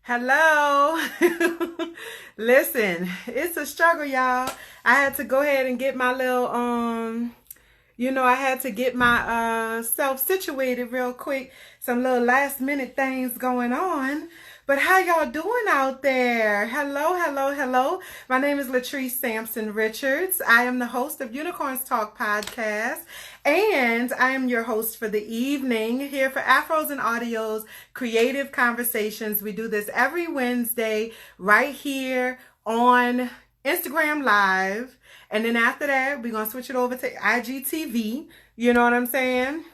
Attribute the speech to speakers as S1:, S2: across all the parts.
S1: Hello. Listen, it's a struggle, y'all. I had to go ahead and get my little I had to get my self situated real quick. Some little last minute things going on. But how y'all doing out there? Hello, hello, hello. My name is Latrice Sampson Richards. I am the host of Unicorns Talk podcast, and I am your host for the evening here for Afros and Audios Creative Conversations. We do this every Wednesday right here on Instagram Live. And then after that, we're going to switch it over to IGTV. You know what I'm saying?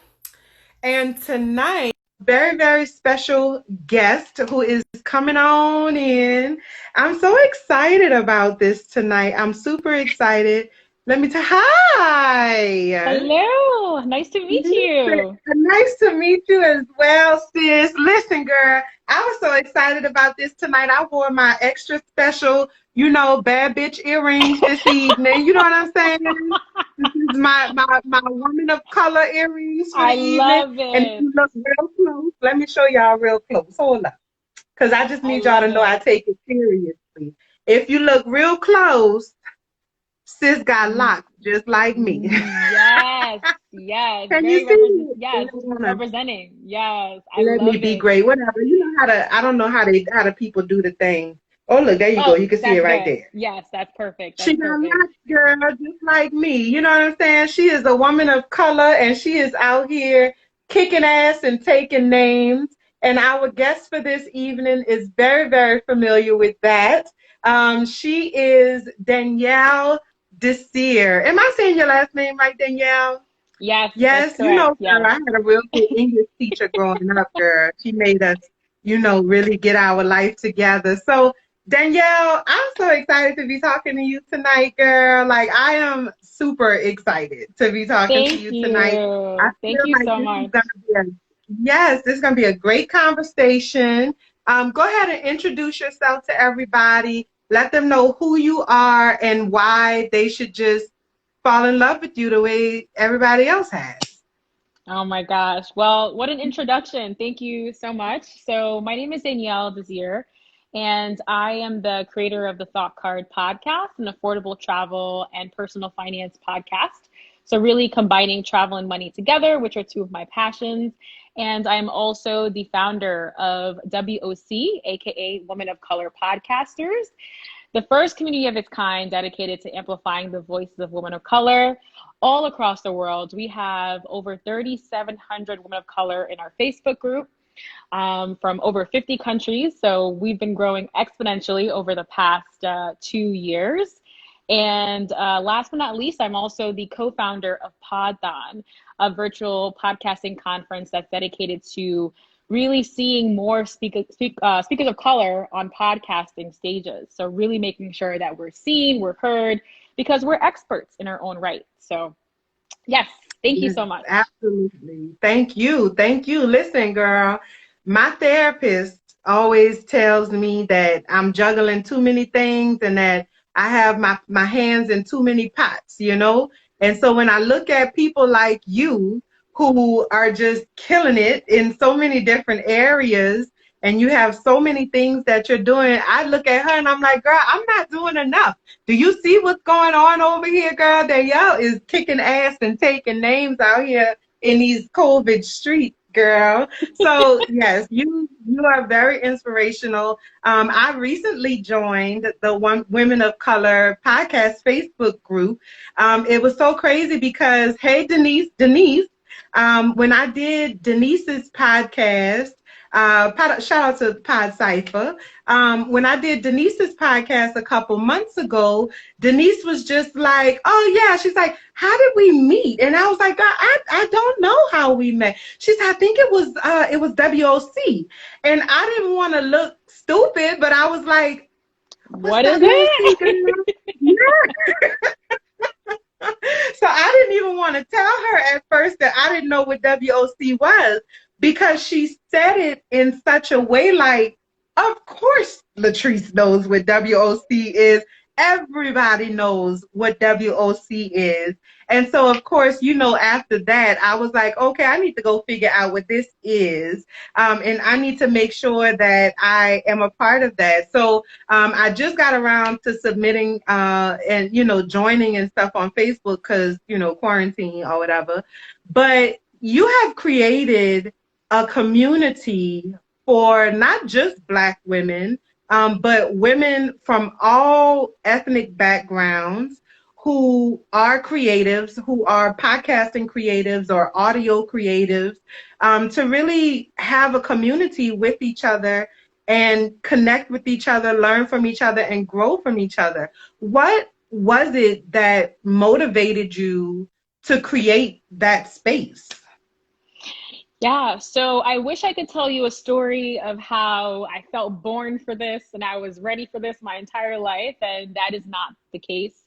S1: And tonight, very, very special guest who is coming on in. I'm so excited about this tonight. I'm super excited. Let me tell hi.
S2: Hello, nice to meet
S1: Listen,
S2: you.
S1: nice to meet you as well, sis. Listen, girl, I was so excited about this tonight. I wore my extra special, bad bitch earrings this evening. You know what I'm saying? This is my woman of color earrings for the
S2: I
S1: evening.
S2: love
S1: And if
S2: it.
S1: you look real close, let me show y'all real close. Hold up. Because I just
S2: I
S1: need y'all to
S2: love
S1: know I
S2: it.
S1: take it seriously. If you look real close, sis got
S2: Mm,
S1: locked just like me.
S2: Yes, yes,
S1: Can you see
S2: yes,
S1: it?
S2: representing. Yes, I
S1: Let me
S2: love
S1: be
S2: it.
S1: great. Whatever. You know how to, I don't know how the people do the thing. Oh, look, there you go.
S2: Oh,
S1: You can see it
S2: that's
S1: right
S2: good.
S1: there.
S2: Yes, that's perfect.
S1: She
S2: That's
S1: got
S2: perfect.
S1: lots, girl, just like me. You know what I'm saying? She is a woman of color and she is out here kicking ass and taking names. And our guest for this evening is very, very familiar with that. She is Danielle Desir. Am I saying your last name right, Danielle?
S2: Yes, that's
S1: Yes,
S2: correct.
S1: girl,
S2: Yes.
S1: I had a real good English teacher growing up, girl. She made us, really get our life together. So, Danielle, I'm so excited to be talking to you tonight, girl. Like, I am super excited to be talking to
S2: Thank
S1: you tonight. I
S2: you. Thank
S1: feel
S2: you
S1: like
S2: so
S1: this is
S2: much.
S1: gonna be this is gonna be a great conversation. Go ahead and introduce yourself to everybody. Let them know who you are and why they should just fall in love with you the way everybody else has.
S2: Oh my gosh. Well, what an introduction. Thank you so much. So, my name is Danielle Desir, and I am the creator of the Thought Card podcast, an affordable travel and personal finance podcast. So, really combining travel and money together, which are two of my passions. And I'm also the founder of WOC, aka Women of Color Podcasters, the first community of its kind dedicated to amplifying the voices of women of color all across the world. We have over 3,700 women of color in our Facebook group from over 50 countries. So we've been growing exponentially over the past 2 years. And last but not least, I'm also the co founder of Podthon, a virtual podcasting conference that's dedicated to really seeing more speakers of color on podcasting stages. So, really making sure that we're seen, we're heard, because we're experts in our own right. So, yes, thank you
S1: Yes,
S2: so much.
S1: absolutely. Thank you. Thank you. Listen, girl, my therapist always tells me that I'm juggling too many things and that I have my hands in too many pots. And so when I look at people like you who are just killing it in so many different areas and you have so many things that you're doing, I look at her and I'm like, girl, I'm not doing enough. Do you see what's going on over here, girl? Danielle is kicking ass and taking names out here in these COVID streets, girl. So yes, you are very inspirational. I recently joined the One Women of Color podcast Facebook group. It was so crazy because hey, Denise, when I did Denise's podcast. Shout out to Pod Cipher. When I did Denise's podcast a couple months ago, Denise was just like, "Oh yeah," she's like, "How did we meet?" And I was like, "God, I don't know how we met." She said, "I think it was WOC," and I didn't want to look stupid, but I was like, "What's
S2: What is
S1: WOC,
S2: it?
S1: girl?" Yeah. So I didn't even want to tell her at first that I didn't know what WOC was because she said it in such a way like, of course Latrice knows what WOC is. everybody knows what WOC is. And so, of course, after that, I was like, okay, I need to go figure out what this is. And I need to make sure that I am a part of that. So I just got around to submitting and, joining and stuff on Facebook because, quarantine or whatever. But you have created a community for not just Black women, but women from all ethnic backgrounds who are creatives, who are podcasting creatives or audio creatives, to really have a community with each other and connect with each other, learn from each other, and grow from each other. What was it that motivated you to create that space?
S2: Yeah, so I wish I could tell you a story of how I felt born for this and I was ready for this my entire life, and that is not the case.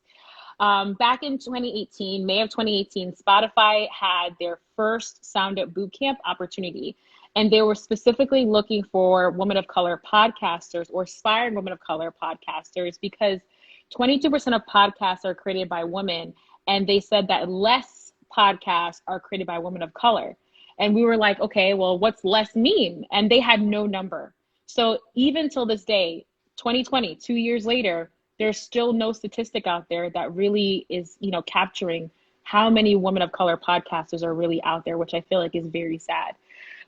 S2: Back in 2018, May of 2018, Spotify had their first Sound Up Bootcamp opportunity, and they were specifically looking for women of color podcasters or aspiring women of color podcasters because 22% of podcasts are created by women, and they said that less podcasts are created by women of color. And we were like, okay, well, what's less mean? And they had no number. So even till this day, 2020, 2 years later, there's still no statistic out there that really is, capturing how many women of color podcasters are really out there, which I feel like is very sad.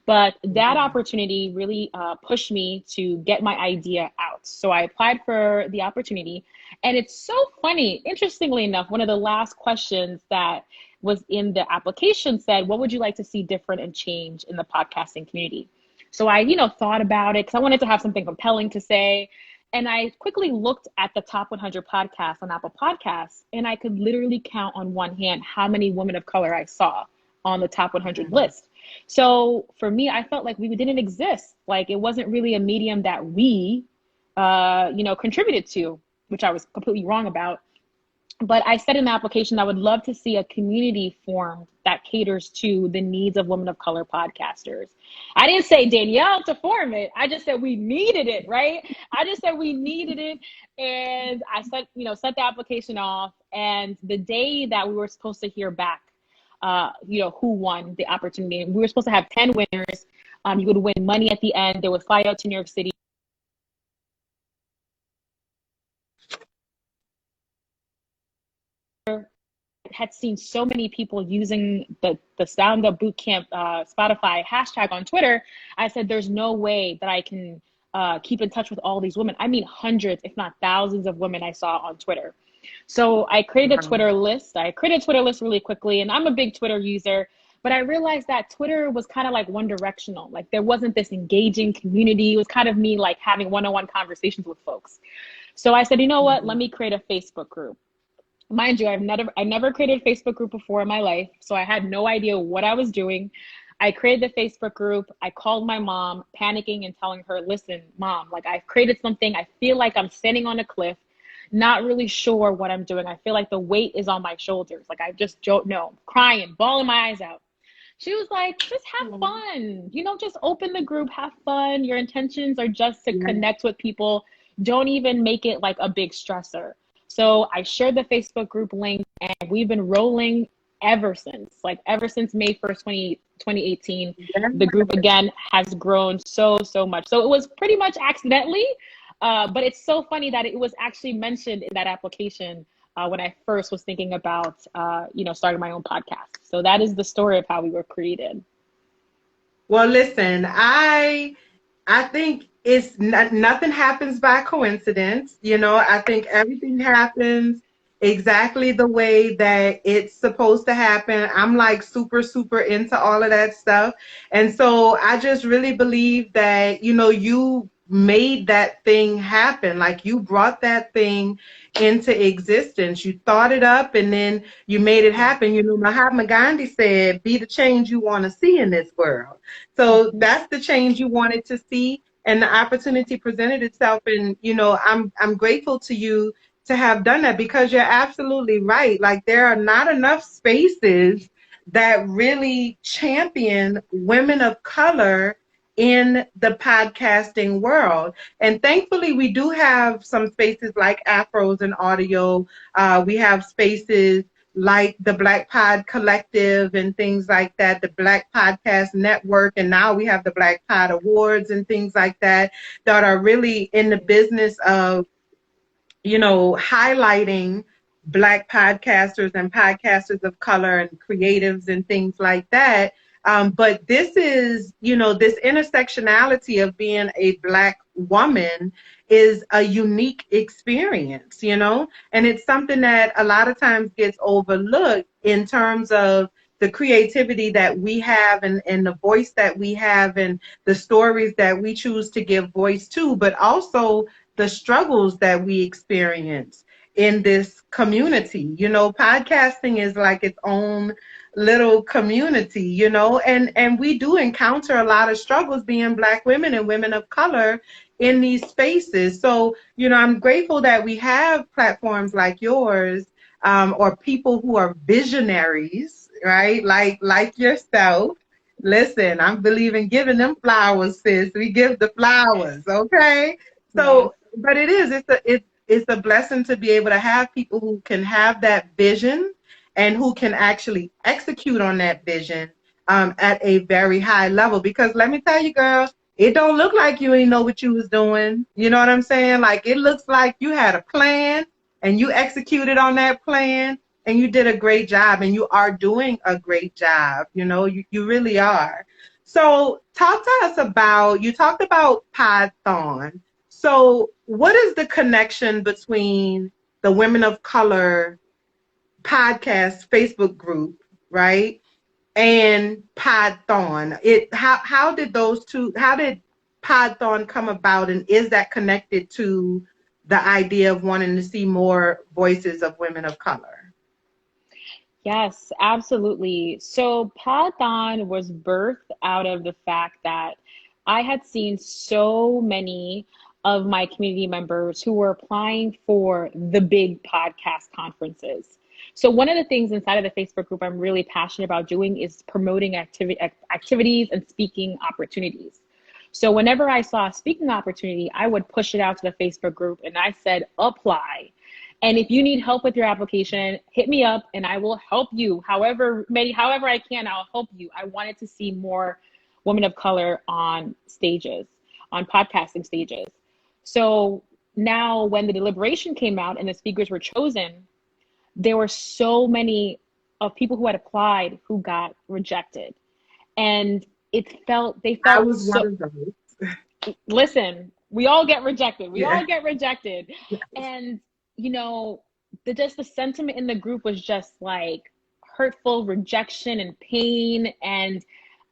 S2: But that opportunity really pushed me to get my idea out. So I applied for the opportunity. And it's so funny, interestingly enough, one of the last questions that was in the application said, what would you like to see different and change in the podcasting community? So I, thought about it because I wanted to have something compelling to say. And I quickly looked at the top 100 podcasts on Apple Podcasts, and I could literally count on one hand how many women of color I saw on the top 100 list. So for me, I felt like we didn't exist. Like it wasn't really a medium that we, contributed to, which I was completely wrong about. But I said in the application, I would love to see a community formed that caters to the needs of women of color podcasters. I didn't say Danielle to form it. I just said we needed it, right? I just said we needed it. And I set the application off. And the day that we were supposed to hear back, who won the opportunity, we were supposed to have 10 winners. You would win money at the end. They would fly out to New York City. Had seen so many people using the Sound Up Bootcamp Spotify hashtag on Twitter. I said, there's no way that I can keep in touch with all these women. I mean, hundreds, if not thousands of women I saw on Twitter. So I created a Twitter list. I created a Twitter list really quickly, and I'm a big Twitter user. But I realized that Twitter was kind of like one directional. Like there wasn't this engaging community. It was kind of me like having one-on-one conversations with folks. So I said, you know what? Let me create a Facebook group. Mind you, I never created a Facebook group before in my life, so I had no idea what I was doing. I created the Facebook group. I called my mom, panicking and telling her, listen, Mom, like I've created something. I feel like I'm standing on a cliff, not really sure what I'm doing. I feel like the weight is on my shoulders. Like I just don't know, crying, bawling my eyes out. She was like, just have fun, just open the group, have fun. Your intentions are just to connect with people. Don't even make it like a big stressor. So I shared the Facebook group link, and we've been rolling ever since May 1st, 2018. The group again has grown so much. So it was pretty much accidentally, but it's so funny that it was actually mentioned in that application when I first was thinking about, starting my own podcast. So that is the story of how we were created.
S1: Well, listen, I think nothing happens by coincidence. I think everything happens exactly the way that it's supposed to happen. I'm like super into all of that stuff. And so I just really believe that, you made that thing happen. Like you brought that thing into existence. You thought it up and then you made it happen. Mahatma Gandhi said, be the change you want to see in this world. So that's the change you wanted to see. And the opportunity presented itself. And, I'm grateful to you to have done that because you're absolutely right. Like there are not enough spaces that really champion women of color in the podcasting world. And thankfully, we do have some spaces like Afros and Audio. We have spaces like the Black Pod Collective and things like that, the Black Podcast Network, and now we have the Black Pod Awards and things like that that are really in the business of, highlighting Black podcasters and podcasters of color and creatives and things like that. But this is, this intersectionality of being a Black woman is a unique experience, and it's something that a lot of times gets overlooked in terms of the creativity that we have and the voice that we have and the stories that we choose to give voice to, but also the struggles that we experience in this community. Podcasting is like its own little community, and we do encounter a lot of struggles being Black women and women of color in these spaces. So, I'm grateful that we have platforms like yours, or people who are visionaries, right? Like yourself. Listen, I'm believing giving them flowers, sis. We give the flowers, okay?
S2: Yes.
S1: So, but it's a blessing to be able to have people who can have that vision and who can actually execute on that vision, at a very high level. Because let me tell you, girl, it don't look like you ain't know what you was doing. You know what I'm saying? Like, it looks like you had a plan and you executed on that plan and you did a great job, and you are doing a great job. You really are. So talk to us about, you talked about Podthon. So what is the connection between the Women of Color podcast Facebook group, right, and Podthon? How did Podthon come about, and is that connected to the idea of wanting to see more voices of women of color?
S2: Yes, absolutely. So Python was birthed out of the fact that I had seen so many of my community members who were applying for the big podcast conferences. So one of the things inside of the Facebook group I'm really passionate about doing is promoting activities and speaking opportunities. So whenever I saw a speaking opportunity, I would push it out to the Facebook group and I said, apply. And if you need help with your application, hit me up and I will help you. However I can, I'll help you. I wanted to see more women of color on stages, on podcasting stages. So now when the deliberation came out and the speakers were chosen, there were so many of people who had applied who got rejected. And they
S1: I
S2: felt
S1: was one
S2: so,
S1: of those.
S2: listen, we all get rejected. We
S1: Yeah.
S2: all get rejected. And, just the sentiment in the group was just like hurtful rejection and pain. And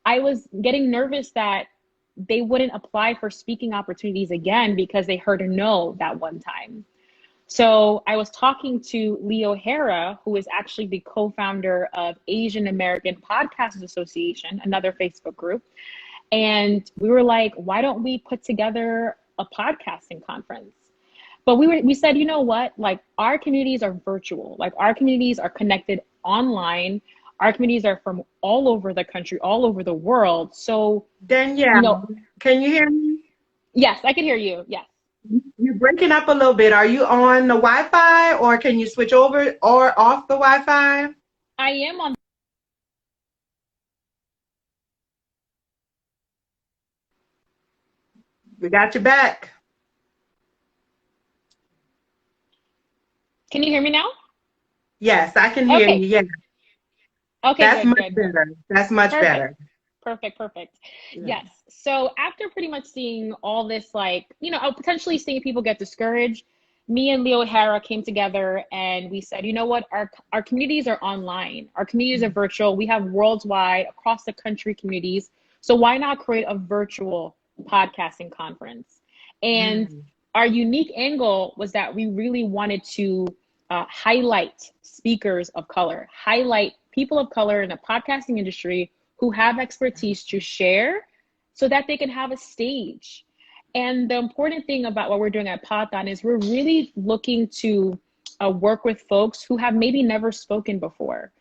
S2: I was getting nervous that they wouldn't apply for speaking opportunities again because they heard a no that one time. So I was talking to Leo Hara, who is actually the co-founder of Asian American Podcasters Association, another Facebook group. And we were like, why don't we put together a podcasting conference? But we said, you know what? Like, our communities are virtual. Like, our communities are connected online. Our communities are from all over the country, all over the world. So,
S1: Danielle, can you hear me?
S2: yes, I can hear you. Yes.
S1: You're breaking up a little bit. Are you on the Wi-Fi, or can you switch over or off the Wi-Fi?
S2: I am on.
S1: We got you back.
S2: Can you hear me now?
S1: Yes, I can hear
S2: Okay.
S1: you. Yeah,
S2: Okay,
S1: that's
S2: good,
S1: much
S2: good.
S1: better. That's much
S2: Perfect.
S1: better.
S2: Perfect.
S1: Yeah.
S2: Yes. So after pretty much seeing all this, potentially seeing people get discouraged, me and Leo Hara came together and we said, you know what, our communities are online. Our communities are virtual. We have worldwide, across the country communities. So why not create a virtual podcasting conference? And our unique angle was that we really wanted to highlight speakers of color, highlight people of color in the podcasting industry who have expertise to share so that they can have a stage. And the important thing about what we're doing at Podthon is we're really looking to work with folks who have maybe never spoken before.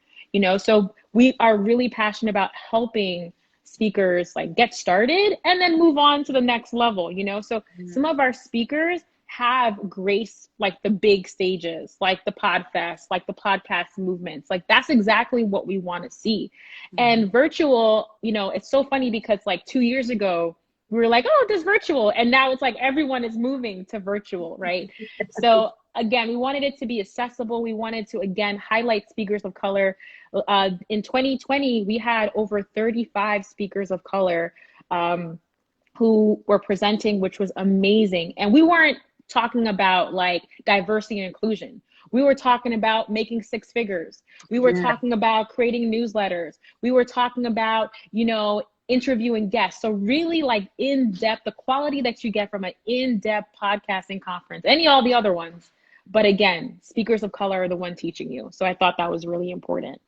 S2: So we are really passionate about helping speakers like get started and then move on to the next level, you know? So
S1: Mm.
S2: some of our speakers have graced like the big stages, like the Podfest, like the podcast movements. Like that's exactly what we want to see.
S1: Mhm.
S2: And virtual, you know, it's so funny because like 2 years ago, we were like, oh, this virtual. And now it's like everyone is moving to virtual, right? So again, we wanted it to be accessible. We wanted to, again, highlight speakers of color. In 2020, we had over 35 speakers of color who were presenting, which was amazing. And we weren't talking about like diversity and inclusion. We were talking about making six figures. We were
S1: Yeah.
S2: talking about creating newsletters. We were talking about, you know, interviewing guests. So really like in depth, the quality that you get from an in-depth podcasting conference, any all the other ones. But again, speakers of color are the one teaching you. So I thought that was really important.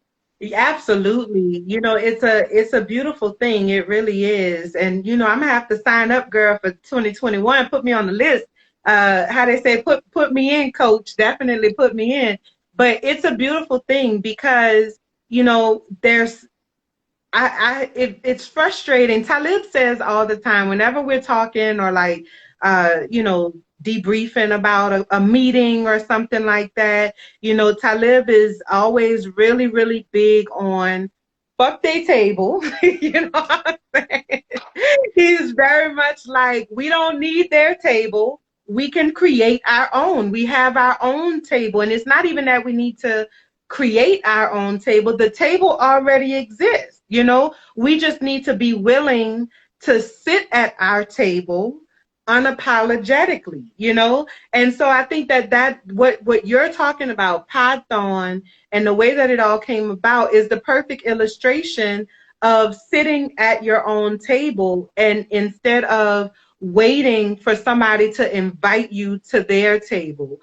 S1: Absolutely. You know, it's a beautiful thing. It really is. And you know, I'm gonna have to sign up, girl, for 2021. Put me on the list. How they say, put me in, coach. Definitely put me in. But it's a beautiful thing because, you know, there's it's frustrating. Talib says all the time, whenever we're talking or like, you know, debriefing about a meeting or something like that, you know, Talib is always really, really big on fuck they table. You know what I'm saying? He's very much like, we don't need their table. We can create our own. We have our own table. And it's not even that we need to create our own table. The table already exists. You know, we just need to be willing to sit at our table unapologetically, you know? And so I think that what you're talking about, Podthon, and the way that it all came about is the perfect illustration of sitting at your own table, and instead of waiting for somebody to invite you to their table,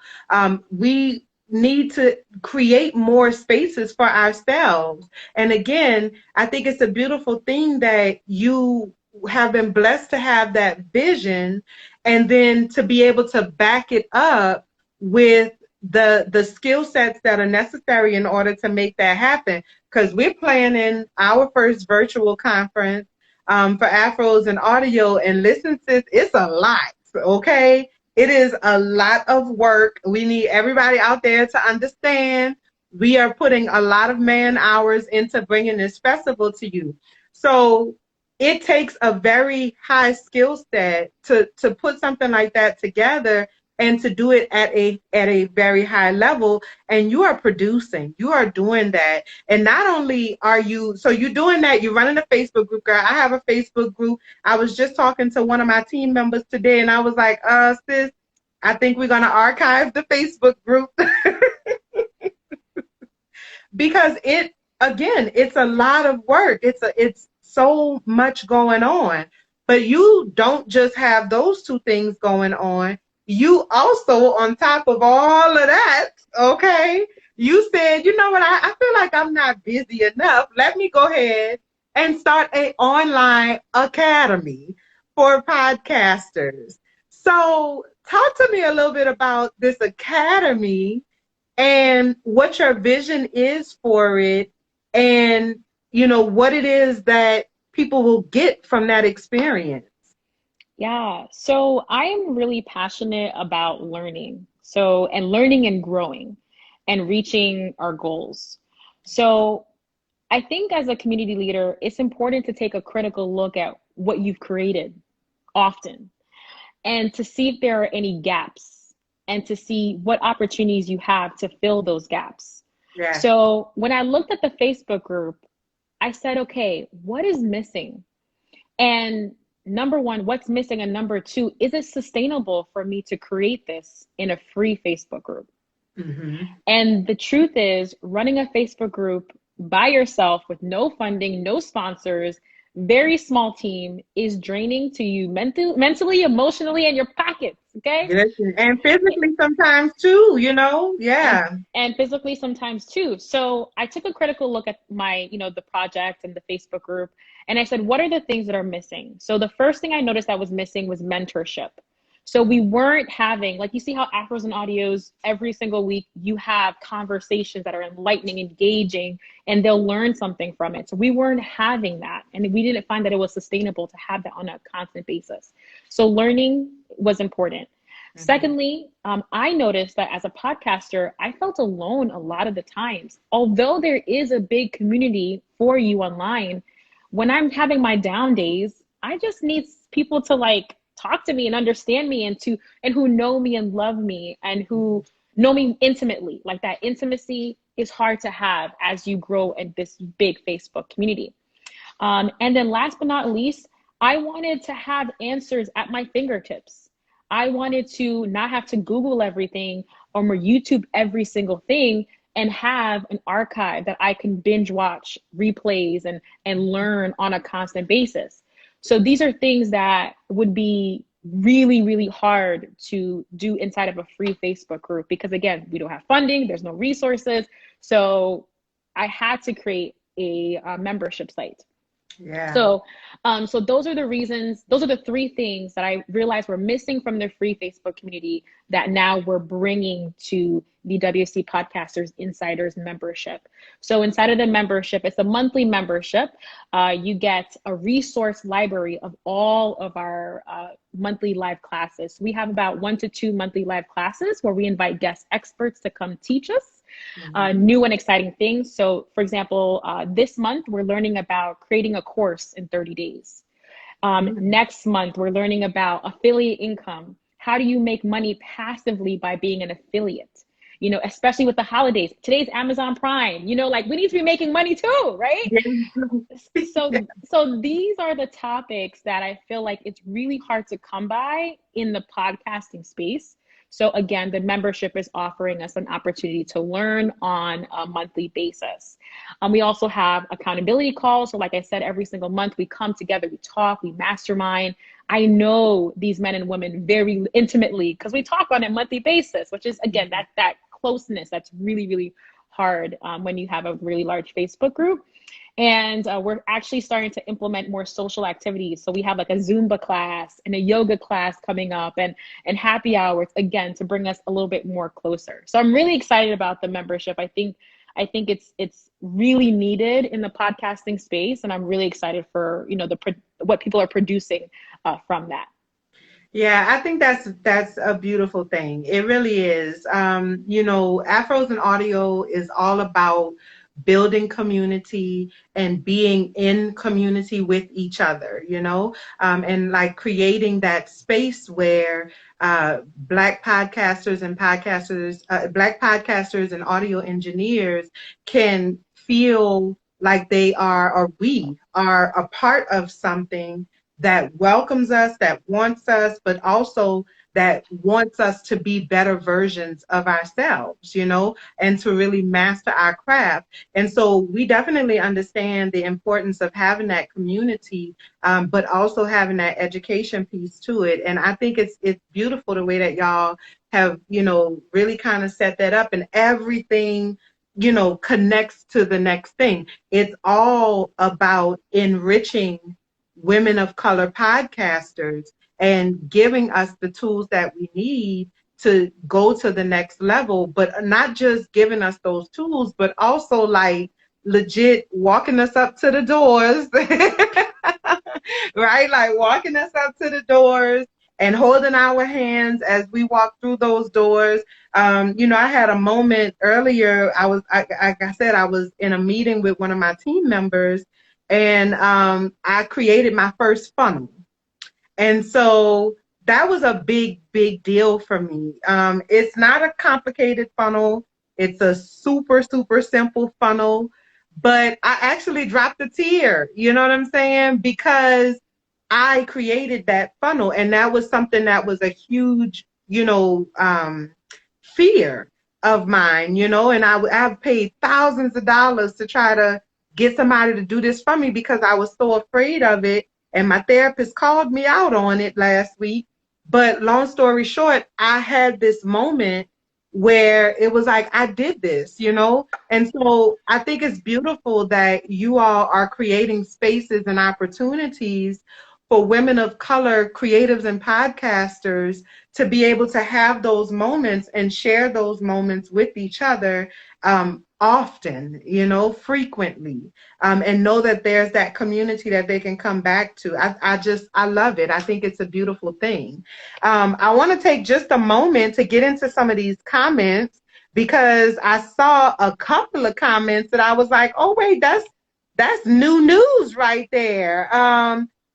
S1: we need to create more spaces for ourselves. And again, I think it's a beautiful thing that you have been blessed to have that vision, and then to be able to back it up with the skill sets that are necessary in order to make that happen. Because we're planning our first virtual conference for Afros and audio. And listen, sis, it's a lot, okay? It is a lot of work. We need everybody out there to understand we are putting a lot of man hours into bringing this festival to you. So it takes a very high skill set to put something like that together and to do it at a very high level. And you are producing, you are doing that. And not only are you, so you're doing that, you're running a Facebook group, girl. I have a Facebook group. I was just talking to one of my team members today, and I was like, sis, I think we're gonna archive the Facebook group because it, again, it's a lot of work. It's so much going on. But you don't just have those two things going on. You also, on top of all of that, okay, you said, you know what, I feel like I'm not busy enough. Let me go ahead and start a online academy for podcasters. So talk to me a little bit about this academy and what your vision is for it, and you know what it is that people will get from that experience.
S2: Yeah, so I am really passionate about learning. So, and learning and growing and reaching our goals. So, I think as a community leader, it's important to take a critical look at what you've created often and to see if there are any gaps and to see what opportunities you have to fill those gaps.
S1: Yeah.
S2: So, when I looked at the Facebook group, I said, okay, what is missing? And number one, what's missing? And number two, is it sustainable for me to create this in a free Facebook group?
S1: Mm-hmm.
S2: And the truth is, running a Facebook group by yourself with no funding, no sponsors, very small team is draining to you mentally, emotionally, and your pockets. Okay.
S1: And physically sometimes too, you know.
S2: and
S1: Yeah.
S2: and physically sometimes too. So I took a critical look at my, you know, the project and the Facebook group, and I said, what are the things that are missing? So the first thing I noticed that was missing was mentorship. So we weren't having, like, you see how Afros and Audios every single week you have conversations that are enlightening, engaging, and they'll learn something from it. So we weren't having that. And we didn't find that it was sustainable to have that on a constant basis. So learning was important.
S1: Mhm.
S2: Secondly, I noticed that as a podcaster, I felt alone a lot of the times. Although there is a big community for you online, when I'm having my down days, I just need people to like talk to me and understand me and who know me and love me and who know me intimately. Like that intimacy is hard to have as you grow in this big Facebook community. And then last but not least, I wanted to have answers at my fingertips. I wanted to not have to Google everything or YouTube every single thing and have an archive that I can binge watch replays and learn on a constant basis. So these are things that would be really, really hard to do inside of a free Facebook group because, again, we don't have funding, there's no resources. So I had to create a membership site.
S1: Yeah.
S2: So those are the reasons, those are the three things that I realized were missing from the free Facebook community that now we're bringing to the WC Podcasters Insiders membership. So inside of the membership, it's a monthly membership. You get a resource library of all of our monthly live classes. We have about 1 to 2 monthly live classes where we invite guest experts to come teach us new and exciting things. So for example, this month we're learning about creating a course in 30 days. Next month, we're learning about affiliate income. How do you make money passively by being an affiliate? You know, especially with the holidays. Today's Amazon Prime, you know, like we need to be making money too, right? So these are the topics that I feel like it's really hard to come by in the podcasting space. So again, the membership is offering us an opportunity to learn on a monthly basis. We also have accountability calls. So like I said, every single month we come together, we talk, we mastermind. I know these men and women very intimately because we talk on a monthly basis, which is, again, that closeness that's really, really hard when you have a really large Facebook group. And we're actually starting to implement more social activities. So we have like a Zumba class and a yoga class coming up and happy hours, again, to bring us a little bit more closer. So I'm really excited about the membership. I think it's really needed in the podcasting space. And I'm really excited for, you know, what people are producing from that.
S1: Yeah, I think that's a beautiful thing. It really is. You know, Afros and Audio is all about building community and being in community with each other, you know, and like creating that space where Black podcasters and Black podcasters and audio engineers can feel like they are, or we are a part of something that welcomes us, that wants us, but also that wants us to be better versions of ourselves, you know, and to really master our craft. And so we definitely understand the importance of having that community, but also having that education piece to it. And I think it's beautiful the way that y'all have, you know, really kind of set that up, and everything, you know, connects to the next thing. It's all about enriching women of color podcasters and giving us the tools that we need to go to the next level, but not just giving us those tools, but also like legit walking us up to the doors, right? Like walking us up to the doors and holding our hands as we walk through those doors. You know, I had a moment earlier. Like I said, I was in a meeting with one of my team members, and I created my first funnel. And so that was a big, big deal for me. It's not a complicated funnel. It's a super, super simple funnel. But I actually dropped a tear, you know what I'm saying? Because I created that funnel. And that was something that was a huge, you know, fear of mine, you know, and I've paid thousands of dollars to try to get somebody to do this for me because I was so afraid of it. And my therapist called me out on it last week. But long story short, I had this moment where it was like, I did this, you know? And so I think it's beautiful that you all are creating spaces and opportunities for women of color, creatives and podcasters to be able to have those moments and share those moments with each other, often, frequently, and know that there's that community that they can come back to. I love it. I think it's a beautiful thing. I want to take just a moment to get into some of these comments because I saw a couple of comments that I was like, oh wait, that's new news right there.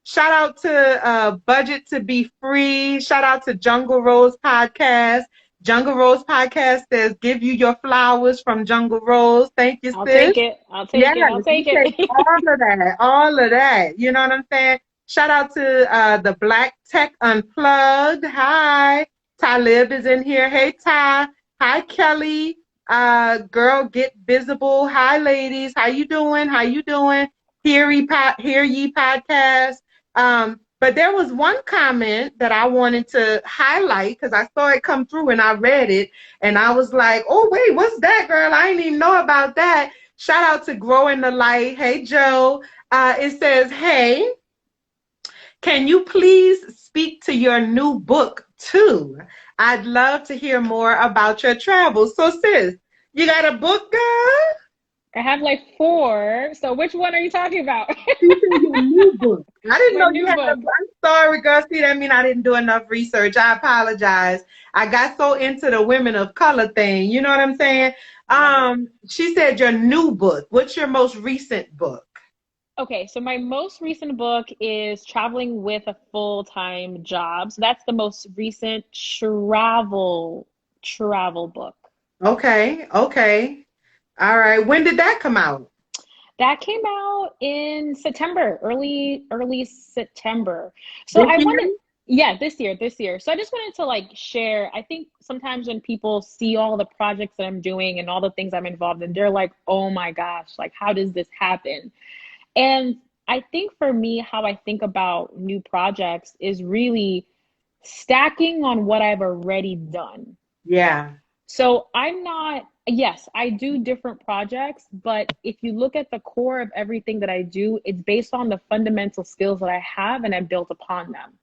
S1: Shout out to Budget to Be Free. Shout out to Jungle Rose Podcast. Jungle Rose Podcast says, give you your flowers from Jungle Rose. Thank you,
S2: I'll
S1: sis.
S2: take it. I'll
S1: Yes,
S2: take it. I'll
S1: we
S2: take
S1: take
S2: it.
S1: all of that, all of that. You know what I'm saying? Shout out to the Black Tech Unplugged. Hi. Talib is in here. Hey, Ty. Hi, Kelly. Girl, get visible. Hi, ladies. How you doing? How you doing? Hear ye podcast. But there was one comment that I wanted to highlight because I saw it come through and I read it and I was like, oh, wait, what's that, girl? I didn't even know about that. Shout out to Growing the Light. Hey, Joe. It says, hey, can you please speak to your new book too? I'd love to hear more about your travels. So, sis, you got a book, girl?
S2: I have like four. So which one are you talking about?
S1: You said your new book. I didn't
S2: My
S1: know you
S2: new
S1: had a
S2: book.
S1: book. I'm sorry, girl. See, that mean I didn't do enough research. I apologize. I got so into the women of color thing. You know what I'm saying?
S2: Love it.
S1: She said your new book. What's your most recent book?
S2: Okay, so my most recent book is Traveling with a Full-Time Job. So that's the most recent travel book.
S1: Okay, okay. All right. When did that come out?
S2: That came out in September, early September. So
S1: This
S2: I
S1: year?
S2: wanted, yeah, this year. So I just wanted to like share. I think sometimes when people see all the projects that I'm doing and all the things I'm involved in, they're like, "Oh my gosh, like how does this happen?" And I think for me, how I think about new projects is really stacking on what I've already done.
S1: Yeah.
S2: So I'm not, yes, I do different projects, but if you look at the core of everything that I do, it's based on the fundamental skills that I have and I built upon them.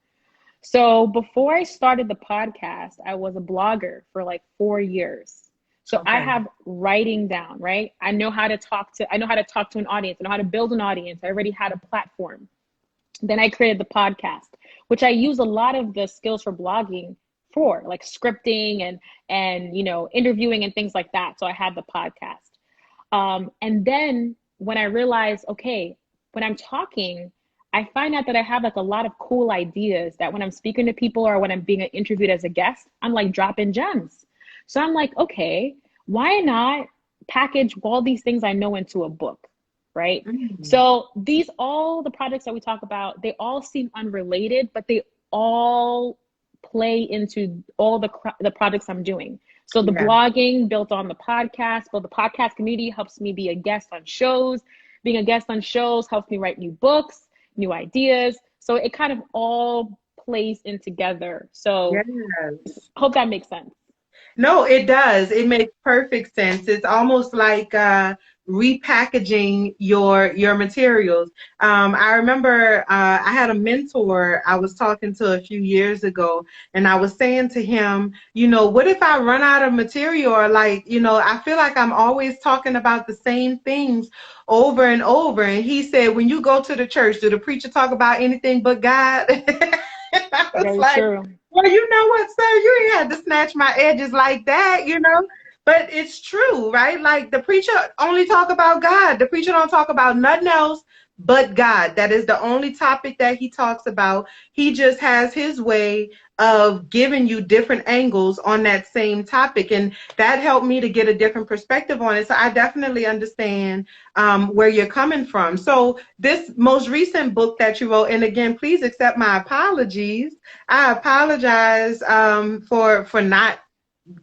S2: So before I started the podcast, I was a blogger for like 4 years. So I
S1: Okay.
S2: have writing down, right? I know how to talk to an audience. I know how to build an audience. I already had a platform. Then I created the podcast, which I use a lot of the skills for blogging for, like scripting and interviewing and things like that. So I had the podcast. And then when I realized, okay, when I'm talking, I find out that I have like a lot of cool ideas that when I'm speaking to people or when I'm being interviewed as a guest, I'm like dropping gems. So I'm like, okay, why not package all these things I know into a book, right?
S1: Mm.
S2: So all the projects that we talk about, they all seem unrelated, but they all play into all the projects I'm doing. So the
S1: Yeah.
S2: blogging built on the podcast, but the podcast community helps me be a guest on shows. Being a guest on shows helps me write new books, new ideas. So it kind of all plays in together. So
S1: Yes.
S2: hope that makes sense.
S1: No, it does. It makes perfect sense. It's almost like repackaging your materials. I remember I had a mentor I was talking to a few years ago, and I was saying to him, what if I run out of material? Or like, I feel like I'm always talking about the same things over and over. And he said, when you go to the church, do the preacher talk about anything but God? I was
S2: Very
S1: like,
S2: true.
S1: well, you know what, sir? You ain't had to snatch my edges like that. But it's true, right? Like the preacher only talk about God. The preacher don't talk about nothing else but God. That is the only topic that he talks about. He just has his way of giving you different angles on that same topic. And that helped me to get a different perspective on it. So I definitely understand where you're coming from. So this most recent book that you wrote, and again, please accept my apologies. I apologize for not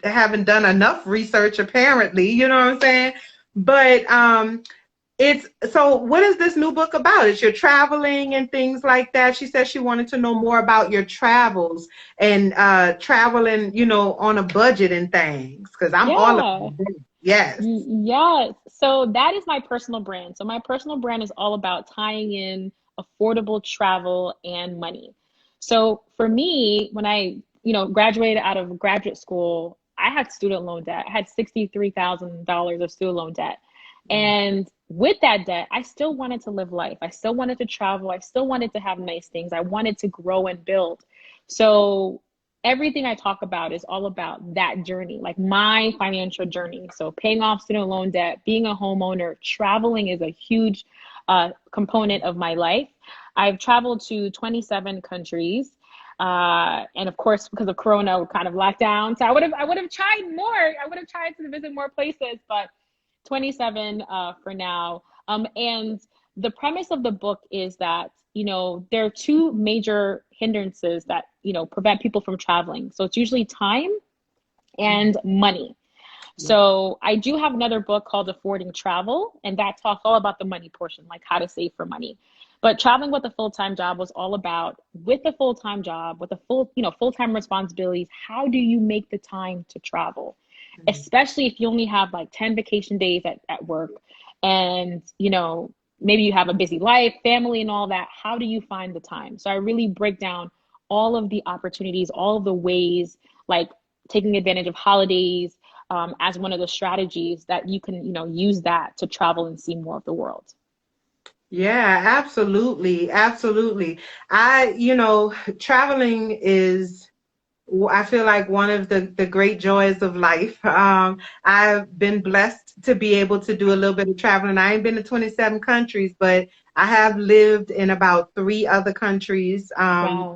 S1: having done enough research, apparently. You know what I'm saying? But it's so. What is this new book about? Is your traveling and things like that? She said she wanted to know more about your travels and traveling, on a budget and things. Because I'm all about
S2: Yeah.
S1: that. Yes.
S2: Yes. So that is my personal brand. So my personal brand is all about tying in affordable travel and money. So for me, when I graduated out of graduate school, I had student loan debt. I had $63,000 of student loan debt. And with that debt, I still wanted to live life. I still wanted to travel. I still wanted to have nice things. I wanted to grow and build. So everything I talk about is all about that journey, like my financial journey. So paying off student loan debt, being a homeowner, traveling is a huge component of my life. I've traveled to 27 countries. And of course, because of Corona, we're kind of locked down. So I would have tried more. I would have tried to visit more places, but 27 for now. And the premise of the book is that, there are two major hindrances that, prevent people from traveling. So it's usually time and money. So I do have another book called Affording Travel, and that talks all about the money portion, like how to save for money. But traveling with a full-time job was all about, with a full-time job, with a full-time responsibilities, how do you make the time to travel? Especially if you only have like 10 vacation days at work, and, maybe you have a busy life, family and all that. How do you find the time? So I really break down all of the opportunities, all of the ways, like taking advantage of holidays, as one of the strategies that you can, use that to travel and see more of the world.
S1: Yeah, absolutely. Absolutely. Traveling is, I feel like, one of the great joys of life. I've been blessed to be able to do a little bit of traveling. I ain't been to 27 countries, but I have lived in about three other countries.
S2: Wow.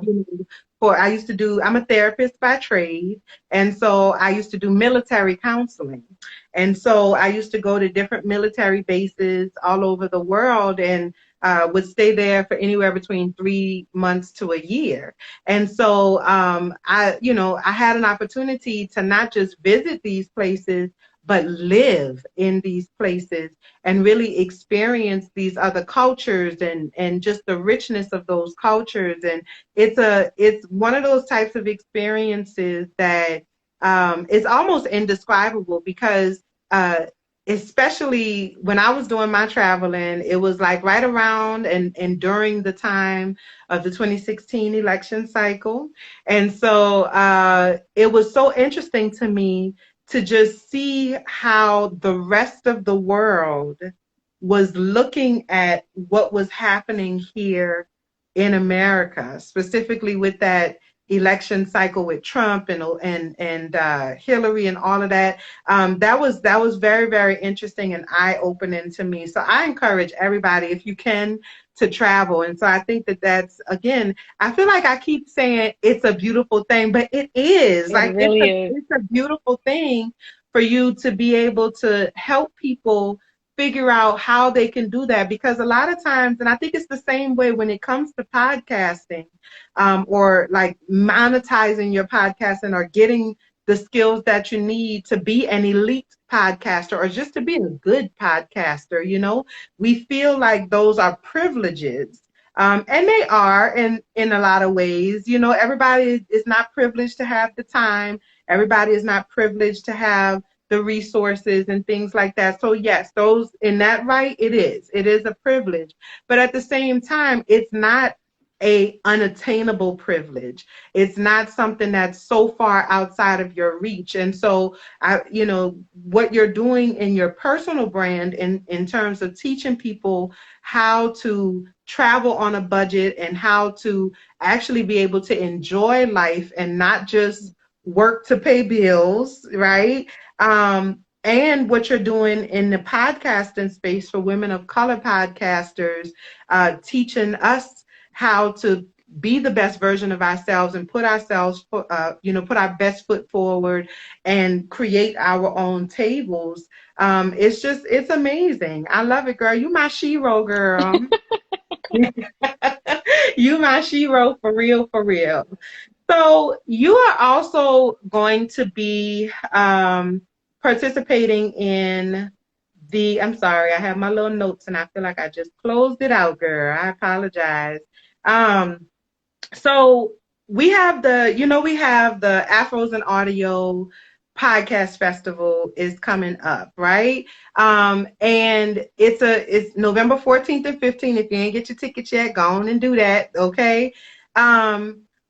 S1: I'm a therapist by trade, and so I used to do military counseling. And so I used to go to different military bases all over the world, and would stay there for anywhere between 3 months to a year. And so I had an opportunity to not just visit these places, but live in these places and really experience these other cultures and just the richness of those cultures. And it's one of those types of experiences that is almost indescribable, because especially when I was doing my traveling, it was like right around and during the time of the 2016 election cycle. And so it was so interesting to me to just see how the rest of the world was looking at what was happening here in America, specifically with that election cycle with Trump and Hillary and all of that. That was very, very interesting and eye-opening to me. So I encourage everybody, if you can, to travel. And so I think that's, again, I feel like I keep saying it's a beautiful thing, but it is.
S2: It
S1: Like,
S2: really is.
S1: it's a beautiful thing for you to be able to help people figure out how they can do that. Because a lot of times, and I think it's the same way when it comes to podcasting, or like monetizing your podcasting, or getting the skills that you need to be an elite podcaster, or just to be a good podcaster. We feel like those are privileges. And they are in a lot of ways. Everybody is not privileged to have the time. Everybody is not privileged to have the resources and things like that. So yes, those, in that right, it is a privilege. But at the same time, it's not a unattainable privilege. It's not something that's so far outside of your reach. And so what you're doing in your personal brand in terms of teaching people how to travel on a budget and how to actually be able to enjoy life and not just work to pay bills, right? And what you're doing in the podcasting space for women of color podcasters, teaching us how to be the best version of ourselves and put our best foot forward and create our own tables. It's amazing. I love it, girl. You my shero, girl. You my shero, for real, for real. So you are also going to be participating in I'm sorry, I have my little notes and I feel like I just closed it out, girl. I apologize. So we have the Afros and Audio podcast festival is coming up, right? And it's November 14th and 15th. If you ain't get your tickets yet, go on and do that, okay?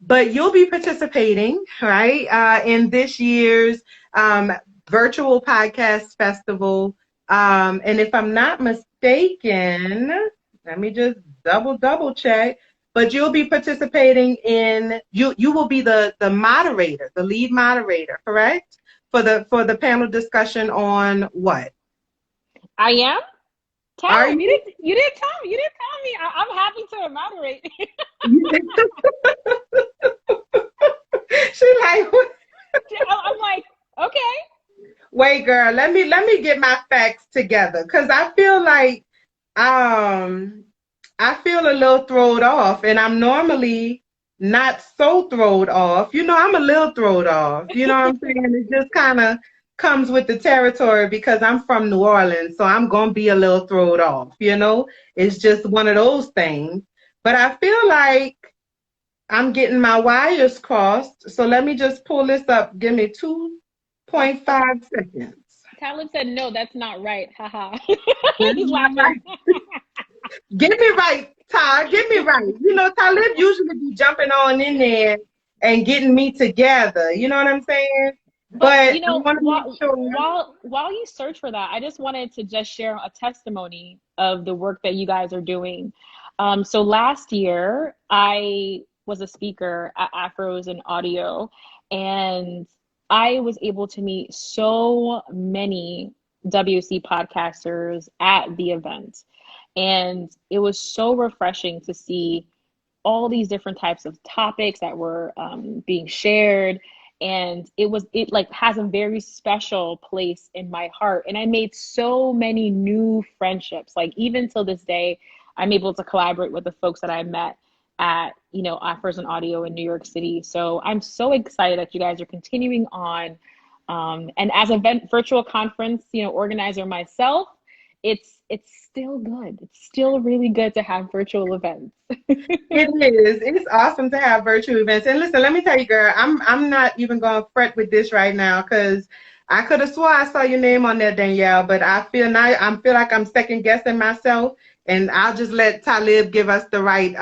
S1: but you'll be participating, right, in this year's um, virtual podcast festival. And if I'm not mistaken, let me just double check. But you'll be participating in you will be the moderator, the lead moderator, correct? For the panel discussion on what?
S2: I am.
S1: Are
S2: Tell him.
S1: you?
S2: You didn't tell me. You didn't tell me. I'm happy to moderate.
S1: She like,
S2: I'm like, okay.
S1: wait, girl, let me get my facts together because um I feel a little thrown off, and I'm normally not so thrown off. I'm a little thrown off. You know what I'm saying? It just kind of comes with the territory because I'm from New Orleans, so I'm gonna be a little thrown off. It's just one of those things. But I feel like I'm getting my wires crossed. So let me just pull this up. Give me 2.5 seconds.
S2: Talib said, no, that's not right. Haha.
S1: That's
S2: He's
S1: not
S2: laughing.
S1: right. Get me right, Todd. Get me right. Talib usually be jumping on in there and getting me together. You know what I'm saying?
S2: But
S1: But I want to make sure.
S2: while you search for that, I just wanted to just share a testimony of the work that you guys are doing. So last year, I was a speaker at Afros and Audio, and I was able to meet so many WC podcasters at the event. And it was so refreshing to see all these different types of topics that were being shared, and it like has a very special place in my heart, and I made so many new friendships. Like even till this day, I'm able to collaborate with the folks that I met at Offers and Audio in New York City. So I'm so excited that you guys are continuing on, and as a virtual conference organizer myself, it's still good. It's still really good to have virtual events.
S1: It is. It's awesome to have virtual events. And listen, let me tell you, girl, I'm not even gonna fret with this right now because I could have swore I saw your name on there, Danielle, but I feel like I'm second guessing myself, and I'll just let Talib give us the right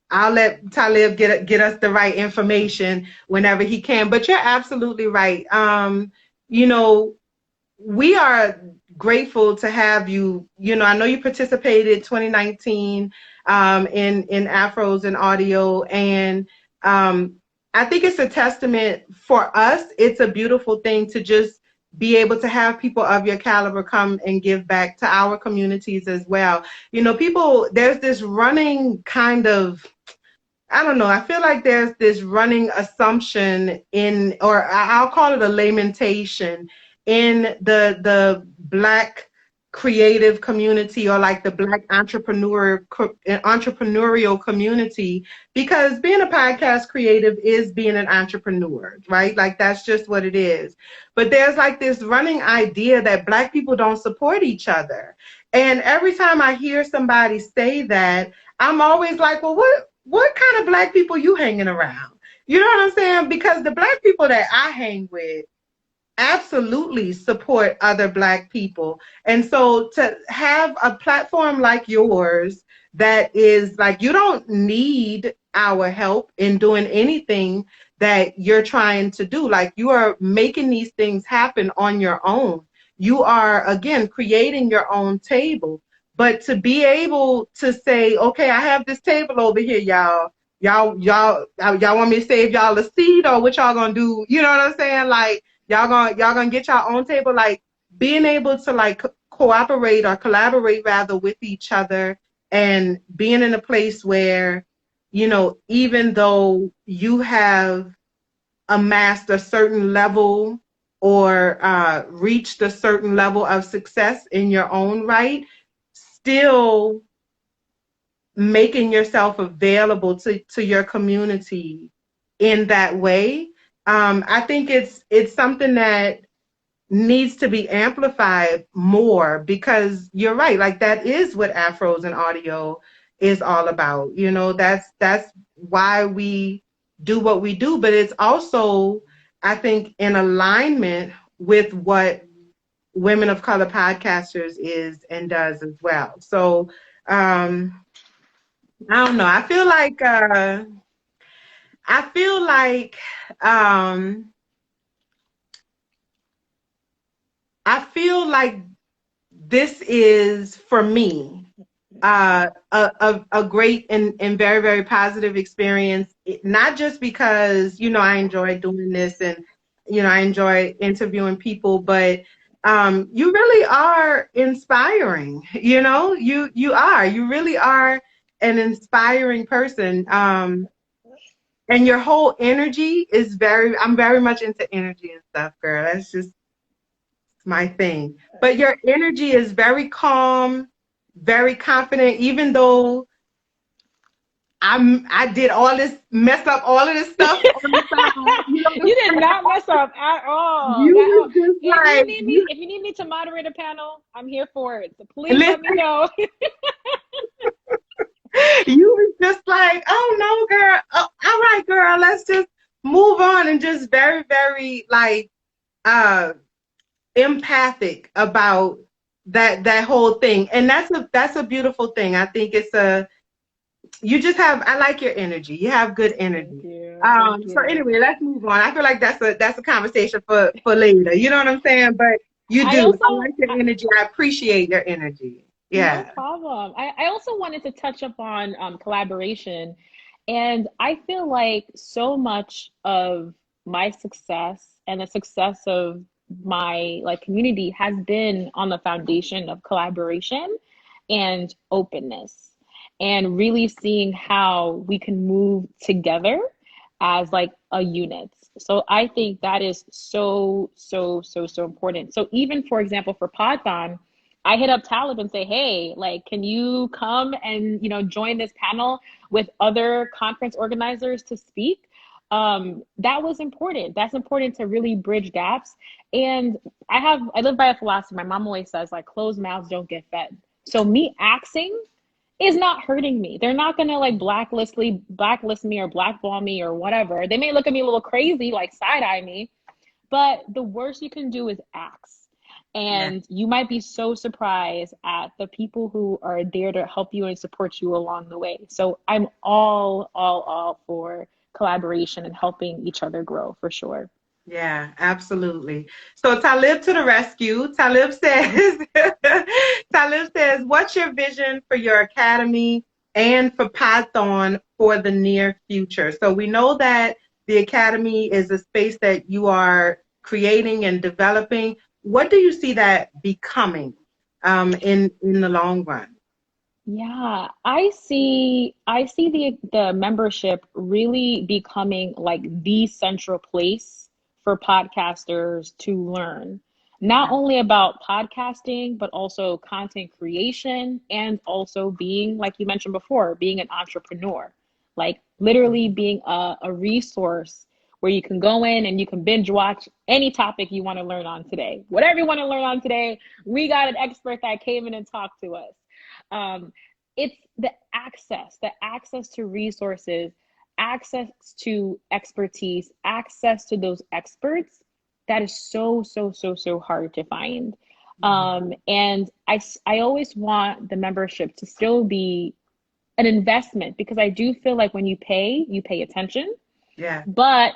S1: I'll let Talib get us the right information whenever he can. But you're absolutely right. You know, we are grateful to have you. I know you participated 2019 in Afros and Audio, and I think it's a testament for us. It's a beautiful thing to just be able to have people of your caliber come and give back to our communities as well. People, there's this running kind of, I don't know. I feel like there's this running assumption or I'll call it a lamentation in the Black creative community, or like the Black entrepreneurial community, because being a podcast creative is being an entrepreneur, right? Like that's just what it is. But there's like this running idea that Black people don't support each other. And every time I hear somebody say that, I'm always like, well, what kind of Black people you hanging around? You know what I'm saying? Because the Black people that I hang with absolutely support other Black people. And so to have a platform like yours that is like, you don't need our help in doing anything that you're trying to do. Like, you are making these things happen on your own. You are, again, creating your own table. But to be able to say, okay, I have this table over here, y'all. Y'all want me to save y'all a seat, or what y'all gonna do? You know what I'm saying? Like, y'all gonna get your own table. Like, being able to like cooperate or collaborate rather with each other, and being in a place where, even though you have amassed a certain level, or reached a certain level of success in your own right, still making yourself available to your community in that way. I think it's something that needs to be amplified more, because you're right. Like, that is what Afros and Audio is all about. That's why we do what we do. But it's also, I think, in alignment with what Women of Color Podcasters is and does as well. So I don't know. I feel like I feel like um I feel like this is for me a great and very, very positive experience. Not just because, I enjoy doing this and, I enjoy interviewing people, but you really are inspiring. You really are an inspiring person. And your whole energy is I'm very much into energy and stuff, girl. That's just my thing. But your energy is very calm, very confident, even though I did all this, mess up all of this stuff on the side. You know what I'm
S2: You did
S1: saying?
S2: not mess up at all.
S1: You
S2: That
S1: was just
S2: if you
S1: like,
S2: need me, if you need me to moderate a panel, I'm here for it. So please let me
S1: listen,
S2: know.
S1: you was just like, oh no, girl. Oh, all right, girl, let's just move on, and just very, very like uh empathic about that whole thing. And that's a beautiful thing. I think it's a you just have I like your energy. You have good
S2: Thank
S1: energy.
S2: you. Thank
S1: So
S2: you.
S1: anyway, let's move on. I feel like that's a conversation for later. You know what I'm saying? But you
S2: I
S1: do. I
S2: also,
S1: like your energy. I appreciate your energy.
S2: no
S1: Yeah.
S2: problem. I also wanted to touch upon collaboration. And I feel like so much of my success and the success of my like community has been on the foundation of collaboration and openness and really seeing how we can move together as like a unit. So I think that is so, so, so, so important. So even for example, for Podthon, I hit up Talib and say, hey, like, can you come and, join this panel with other conference organizers to speak? That was important. That's important to really bridge gaps. And I live by a philosophy. My mom always says, like, closed mouths don't get fed. So me asking is not hurting me. They're not gonna like blacklist me or blackball me or whatever. They may look at me a little crazy, like side eye me, but the worst you can do is ask.
S1: Yeah.
S2: And you might be so surprised at the people who are there to help you and support you along the way. So I'm all for collaboration and helping each other grow for sure.
S1: Yeah, absolutely. So Talib to the rescue. Talib says, Talib says, what's your vision for your academy and for Python for the near future? So we know that the academy is a space that you are creating and developing. What do you see that becoming in the long run?
S2: Yeah, I see the membership really becoming like the central place for podcasters to learn, not
S1: Yeah.
S2: only about podcasting, but also content creation and also being, like you mentioned before, being an entrepreneur, like literally being a resource where you can go in and you can binge watch any topic you want to learn on today. Whatever you want to learn on today, we got an expert that came in and talked to us. Um, it's the access to resources, access to expertise, access to those experts that is so, so, so, so hard to find. And I always want the membership to still be an investment because I do feel like when you pay attention,
S1: Yeah.
S2: but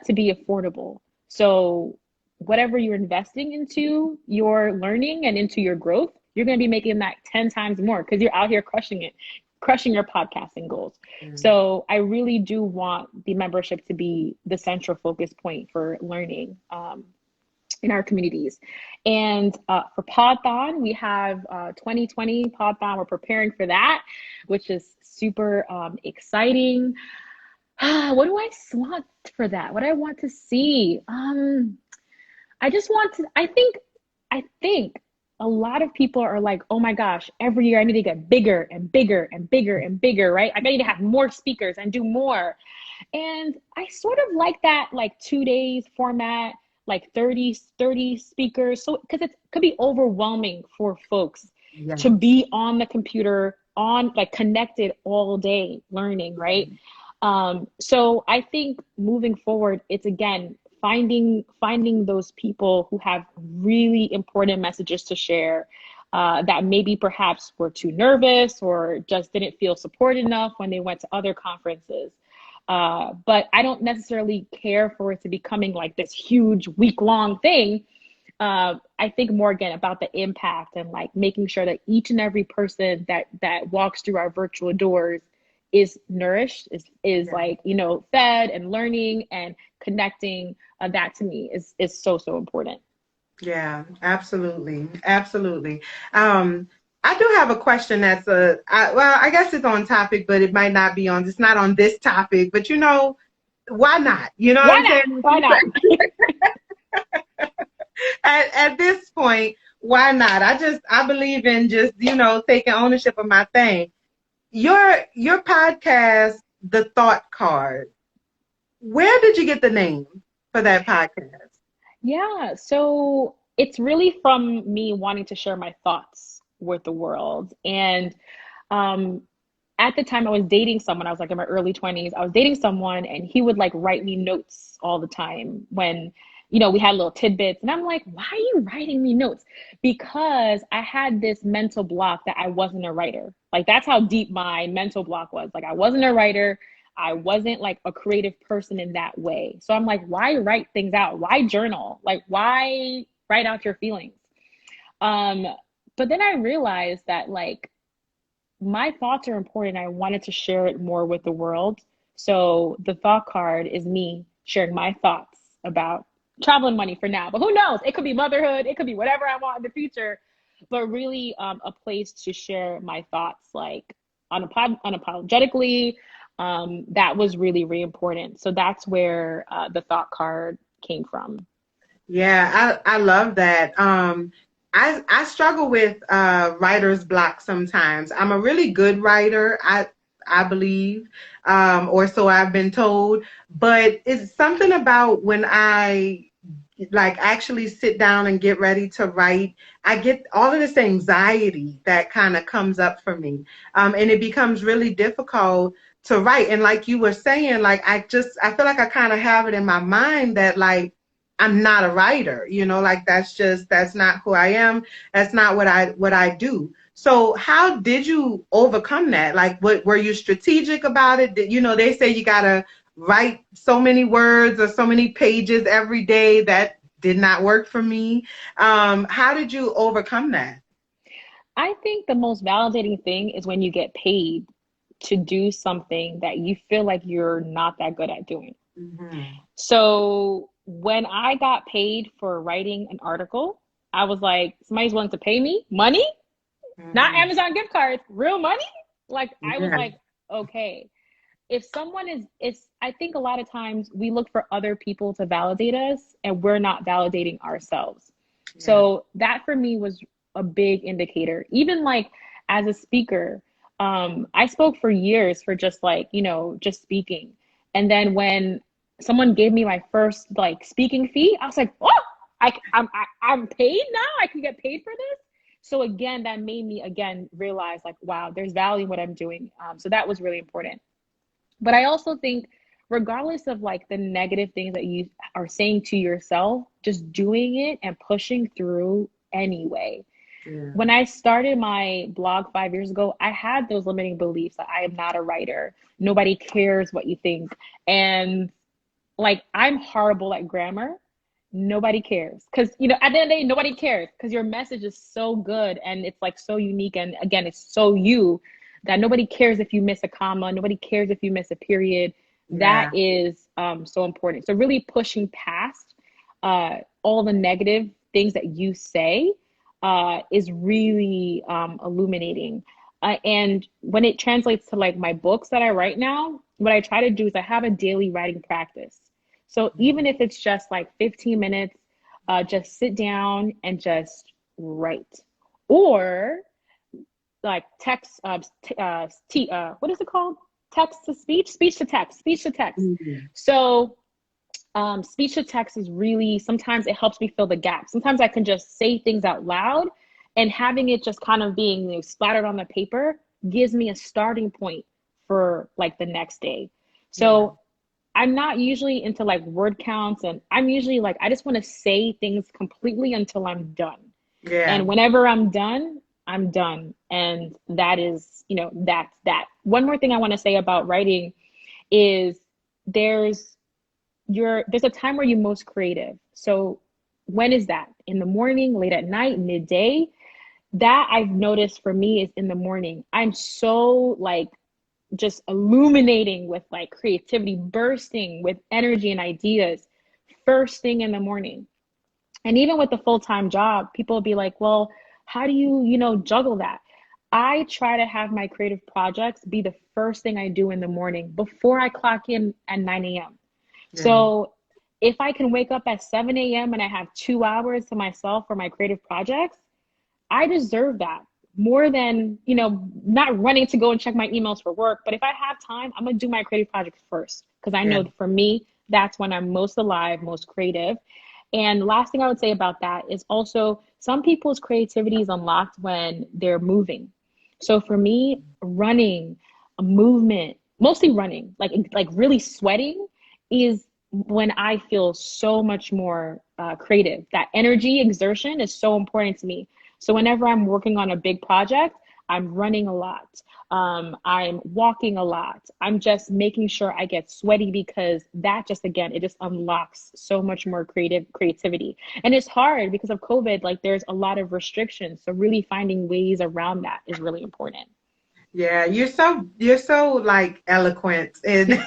S2: to be affordable. So whatever you're investing into your learning and into your growth, you're going to be making that 10 times more because you're out here crushing it, crushing your podcasting goals.
S1: Yeah.
S2: So I really do want the membership to be the central focus point for learning in our communities. And for Podthon, we have 2020 Podthon. We're preparing for that, which is super exciting. What do I want for that? What do I want to see? I just want to, I think a lot of people are like, oh my gosh, every year I need to get bigger and bigger and bigger and bigger, right? I need to have more speakers and do more. And I sort of like that like 2 days format, like thirty speakers. So, because it could be overwhelming for folks to
S1: Yes.
S2: be on the computer, on like connected all day learning, right? So I think moving forward, it's again finding those people who have really important messages to share that maybe perhaps were too nervous or just didn't feel supported enough when they went to other conferences. But I don't necessarily care for it to becoming like this huge week-long thing. I think more again about the impact and like making sure that each and every person that walks through our virtual doors is nourished, is
S1: Yeah.
S2: like, fed and learning and connecting. That to me is so, so important.
S1: Yeah, absolutely. Absolutely. I do have a question that's well, I guess it's on topic, but it might not be on, it's not on this topic, but why not? You know what
S2: Why
S1: I'm
S2: not?
S1: saying?
S2: Why not?
S1: At this point, why not? I believe in just, taking ownership of my thing. Your podcast, The Thought Card, where did you get the name for that podcast?
S2: Yeah, so it's really from me wanting to share my thoughts with the world. And um, at the time I was dating someone, I was like in my early 20s. I was dating someone and he would like write me notes all the time when, we had little tidbits. And I'm like, why are you writing me notes? Because I had this mental block that I wasn't a writer. Like that's how deep my mental block was. Like I wasn't a writer. I wasn't like a creative person in that way. So I'm like, why write things out? Why journal? Like, why write out your feelings? Um, but then I realized that like my thoughts are important. I wanted to share it more with the world. So the thought card is me sharing my thoughts about traveling money for now. But who knows? It could be motherhood. It could be whatever I want in the future. But really, a place to share my thoughts, like unapologetically. That was really, really important. So that's where the thought card came from.
S1: Yeah, I love that. I struggle with writer's block sometimes. I'm a really good writer, I believe, or so I've been told. But it's something about when I like actually sit down and get ready to write, I get all of this anxiety that kind of comes up for me. And it becomes really difficult to write. And like you were saying, like I feel like I kind of have it in my mind that like I'm not a writer, like that's not who I am. That's not what I do. So how did you overcome that? Like what were you strategic about it? They say you gotta write so many words or so many pages every day. That did not work for me. How did you overcome that?
S2: I think the most validating thing is when you get paid to do something that you feel like you're not that good at doing.
S1: Hmm.
S2: So when I got paid for writing an article, I was like, somebody's willing to pay me money, not
S1: Hmm.
S2: Amazon gift cards, real money. Like I was
S1: Yeah.
S2: like, okay, if someone is, I think a lot of times we look for other people to validate us and we're not validating ourselves.
S1: Yeah.
S2: So that for me was a big indicator. Even like as a speaker, I spoke for years for just like, just speaking. And then when someone gave me my first like speaking fee, I was like, oh, I'm paid now. I can get paid for this. So again, that made me again realize like, wow, there's value in what I'm doing. So that was really important. But I also think, regardless of like the negative things that you are saying to yourself, just doing it and pushing through anyway.
S1: Yeah.
S2: When I started my blog 5 years ago, I had those limiting beliefs that I am not a writer. Nobody cares what you think. And like, I'm horrible at grammar. Nobody cares. Because, at the end of the day, nobody cares because your message is so good and it's like so unique. And again, it's so you that nobody cares if you miss a comma. Nobody cares if you miss a period. That
S1: Yeah.
S2: is so important. So, really pushing past all the negative things that you say is really illuminating. And when it translates to like my books that I write now, what I try to do is I have a daily writing practice. So even if it's just like 15 minutes, just sit down and just write. Or like text, what is it called? Text to speech, speech to text, speech to text.
S1: Mhm.
S2: So speech to text is really, sometimes it helps me fill the gap. Sometimes I can just say things out loud and having it just kind of being, splattered on the paper gives me a starting point for like the next day.
S1: Yeah.
S2: So I'm not usually into like word counts, and I'm usually like, I just want to say things completely until I'm done.
S1: Yeah.
S2: And whenever I'm done, I'm done. And that is, that's that. One more thing I want to say about writing is there's there's a time where you're most creative. So when is that? In the morning, late at night, midday? That I've noticed for me is in the morning. I'm so like just illuminating with like creativity, bursting with energy and ideas first thing in the morning. And even with the full-time job, people will be like, well, how do you, juggle that? I try to have my creative projects be the first thing I do in the morning before I clock in at 9 a.m.
S1: Yeah.
S2: So if I can wake up at 7 a.m. and I have 2 hours to myself for my creative projects, I deserve that more than, not running to go and check my emails for work. But if I have time, I'm going to do my creative projects first because I
S1: Yeah.
S2: know for me, that's when I'm most alive, most creative. And last thing I would say about that is also some people's creativity is unlocked when they're moving. So for me, running, a movement, mostly running, like really sweating is when I feel so much more creative. That energy exertion is so important to me. So whenever I'm working on a big project, I'm running a lot. I'm walking a lot. I'm just making sure I get sweaty because that just again, it just unlocks so much more creativity. And it's hard because of COVID, like there's a lot of restrictions. So really finding ways around that is really important.
S1: Yeah, you're so like eloquent, and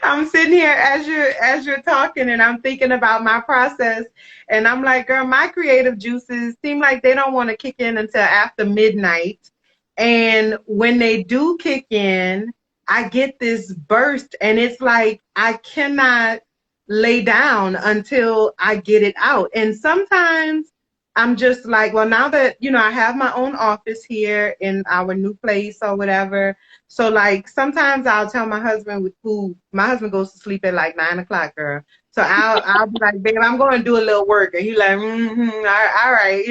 S1: I'm sitting here as you're talking, and I'm thinking about my process, and I'm like, girl, my creative juices seem like they don't want to kick in until after midnight, and when they do kick in, I get this burst, and it's like I cannot lay down until I get it out, and sometimes I'm just like, well, now that I have my own office here in our new place or whatever. So like sometimes I'll tell my husband who my husband goes to sleep at like 9 o'clock, girl. So I'll be like, babe, I'm going to do a little work, and he's like, all right.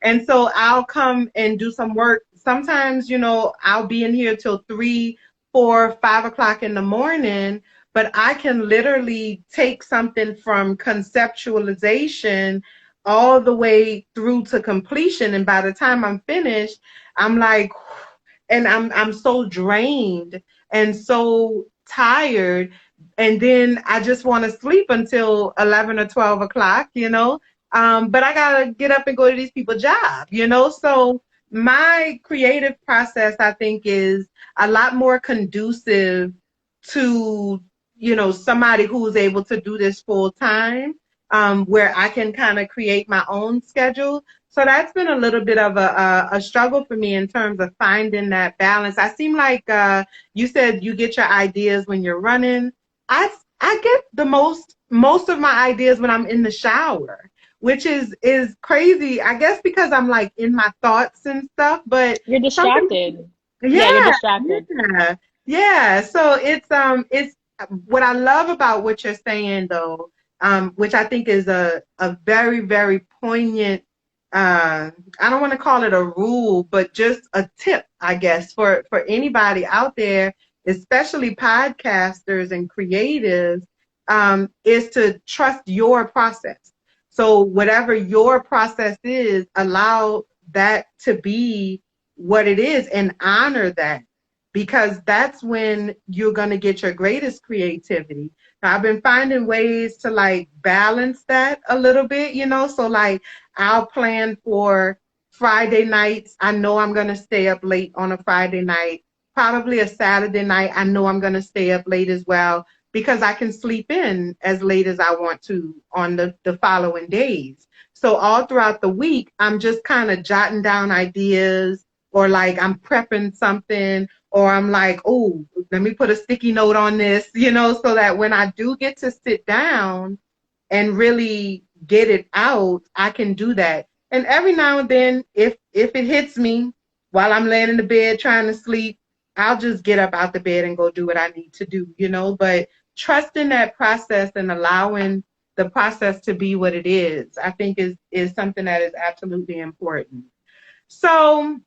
S1: And so I'll come and do some work. Sometimes I'll be in here till 3, 4, 5 o'clock in the morning, but I can literally take something from conceptualization all the way through to completion, and by the time I'm finished, I'm like, and I'm so drained and so tired. And then I just want to sleep until 11 or 12 o'clock. But I got to get up and go to these people's job. So my creative process, I think, is a lot more conducive to, somebody who's able to do this full time, where I can kind of create my own schedule. So that's been a little bit of a struggle for me in terms of finding that balance. I seem like you said you get your ideas when you're running. I get the most of my ideas when I'm in the shower, which is crazy. I guess because I'm like in my thoughts and stuff. But
S2: You're
S1: something,
S2: distracted. Yeah, you're
S1: yeah,
S2: distracted.
S1: yeah, yeah. So it's what I love about what you're saying though, which I think is a very, very poignant, I don't want to call it a rule, but just a tip, I guess, for anybody out there, especially podcasters and creatives, is to trust your process. So whatever your process is, allow that to be what it is and honor that, because that's when you're going to get your greatest creativity. Now, I've been finding ways to like balance that a little bit. So like I'll plan for Friday nights. I know I'm going to stay up late on a Friday night. Probably a Saturday night. I know I'm going to stay up late as well because I can sleep in as late as I want to on the following days. So all throughout the week, I'm just kind of jotting down ideas, or like I'm prepping something, or I'm like, oh, let me put a sticky note on this, so that when I do get to sit down and really get it out, I can do that. And every now and then, if it hits me while I'm laying in the bed trying to sleep, I'll just get up out the bed and go do what I need to do. But trusting that process and allowing the process to be what it is, I think is something that is absolutely important. So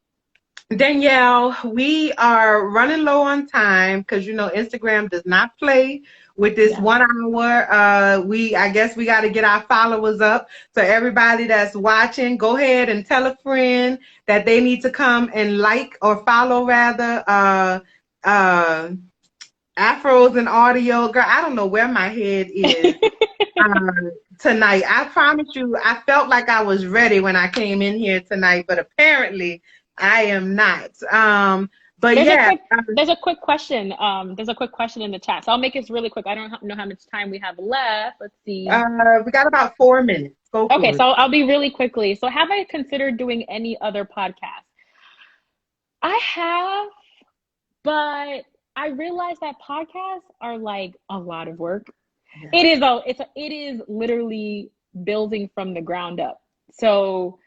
S1: Danielle, we are running low on time because Instagram does not play with this
S2: Yes.
S1: 1 hour. I guess we got to get our followers up. So everybody that's watching, go ahead and tell a friend that they need to come and like or follow rather uh Afros and audio. Girl, I don't know where my head is tonight. I promise you, I felt like I was ready when I came in here tonight, but apparently I am not. But
S2: There's a
S1: yeah,
S2: quick there's a quick question. There's a quick question in the chat. So I'll make this really quick. I don't know how much time we have left. Let's see.
S1: we got about 4 minutes. Go
S2: Okay,
S1: for it.
S2: so I'll be really quickly. So have I considered doing any other podcasts? I have, but I realize that podcasts are like a lot of work.
S1: Yeah.
S2: It is literally building from the ground up. So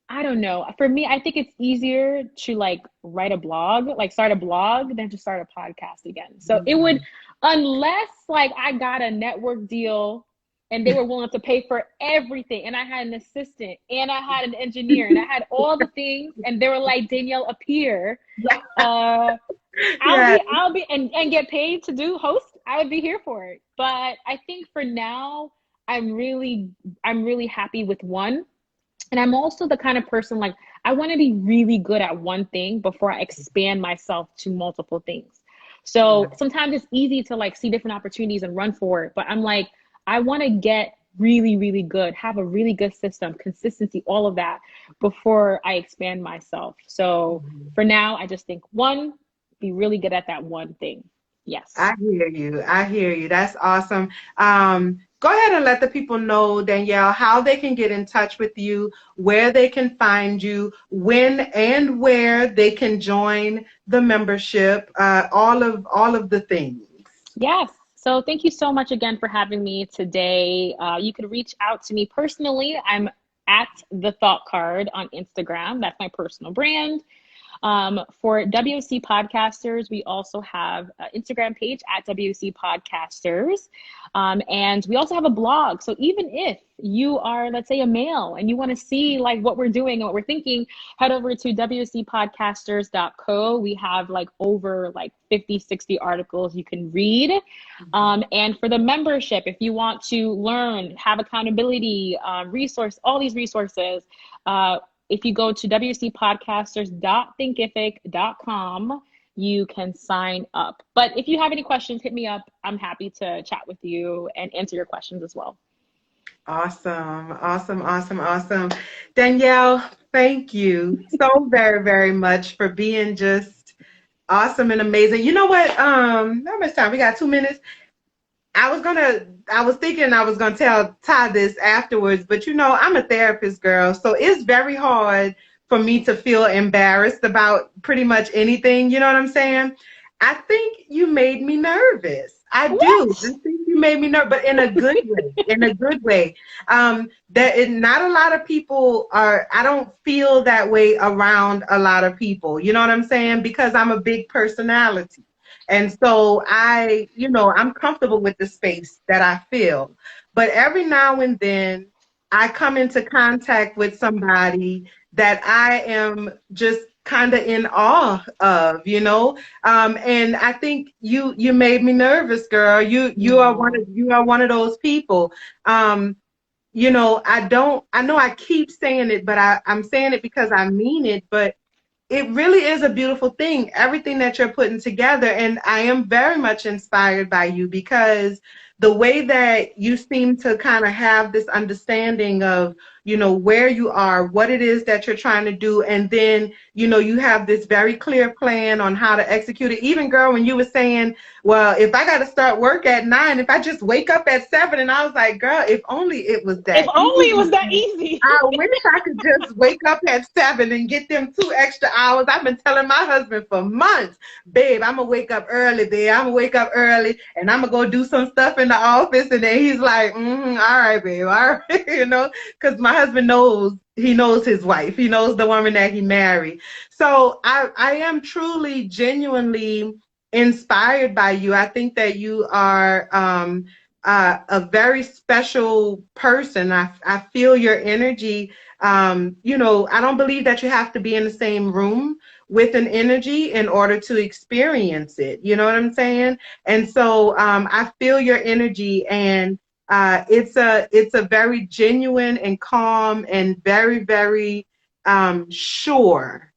S2: I don't know. For me, I think it's easier to like write a blog, like start a blog than to start a podcast again. So it would,
S1: Mhm.
S2: unless like I got a network deal and they were willing to pay for everything, and I had an assistant and I had an engineer and I had all the things, and they were like, Danielle, appear. Uh,
S1: Yeah.
S2: I'll be and get paid to do host. I would be here for it. But I think for now, I'm really I'm really happy with one. And I'm also the kind of person like I want to be really good at one thing before I expand myself to multiple things. So
S1: Yeah.
S2: sometimes it's easy to like see different opportunities and run for it. But I'm like, I want to get really, really good, have a really good system, consistency, all of that before I expand myself. So
S1: Mhm.
S2: for now, I just think one, be really good at that one thing. Yes.
S1: I hear you. I hear you. That's awesome. Go ahead and let the people know, Danielle, how they can get in touch with you, where they can find you, when and where they can join the membership, all of the things.
S2: Yes. So thank you so much again for having me today. You could reach out to me personally. I'm at the Thought Card on Instagram. That's my personal brand. For WC Podcasters, we also have an Instagram page at WC Podcasters. And we also have a blog. So even if you are, let's say, a male and you want to see like what we're doing and what we're thinking, head over to wcpodcasters.co. We have like over like 50, 60 articles you can read. And for the membership, if you want to learn, have accountability, all these resources, if you go to wcpodcasters.thinkific.com, you can sign up. But if you have any questions, hit me up. I'm happy to chat with you and answer your questions as well.
S1: Awesome, awesome, awesome, awesome. Danielle, thank you so very, very much for being just awesome and amazing. You know what? How much time? We got 2 minutes. I was thinking I was gonna tell Ty this afterwards, but I'm a therapist, girl, so it's very hard for me to feel embarrassed about pretty much anything. You know what I'm saying? I think you made me nervous. I do. I
S2: What?
S1: think you made me nervous, but in a good way. In a good way. Not a lot of people are. I don't feel that way around a lot of people. You know what I'm saying? Because I'm a big personality. And so I'm comfortable with the space that I feel. But every now and then I come into contact with somebody that I am just kind of in awe of. And I think you made me nervous, girl. You are one of
S2: No.
S1: you are one of those people. Um, I know I keep saying it, but I'm saying it because I mean it, but it really is a beautiful thing, everything that you're putting together. And I am very much inspired by you because the way that you seem to kind of have this understanding of, where you are, what it is that you're trying to do. And then, you have this very clear plan on how to execute it. Even, girl, when you were saying, well, if I got to start work at 9, if I just wake up at 7, and I was like, girl, if only it was
S2: If
S1: that
S2: only it was that
S1: easy.
S2: easy.
S1: I wish I could just wake up at 7 and get them 2 extra hours. I've been telling my husband for months, babe, I'm gonna wake up early, babe. I'm gonna wake up early and I'm gonna go do some stuff in the office. And then he's like, all right, babe, all right, because my husband he knows his wife. He knows the woman that he married. So I am truly, genuinely inspired by you. I think that you are a very special person. I feel your energy. I don't believe that you have to be in the same room with an energy in order to experience it. You know what I'm saying? And so I feel your energy, and it's a very genuine and calm and very, very sure,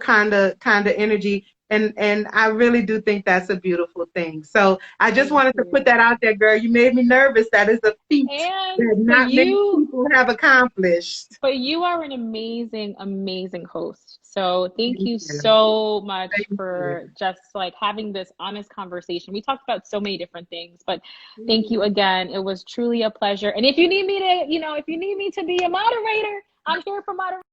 S1: kind of energy. And I really do think that's a beautiful thing. So I just
S2: Thank
S1: wanted to put
S2: you.
S1: that out there, girl. You made me nervous. That is a feat
S2: And
S1: that not many people have accomplished.
S2: but you are an amazing, amazing host. So thank
S1: Thank
S2: you
S1: you.
S2: so much
S1: Thank
S2: for just like having this honest conversation. We talked about so many different things, but thank you
S1: you.
S2: again. It was truly a pleasure. And if you need me to, if you need me to be a moderator, I'm here for moderation.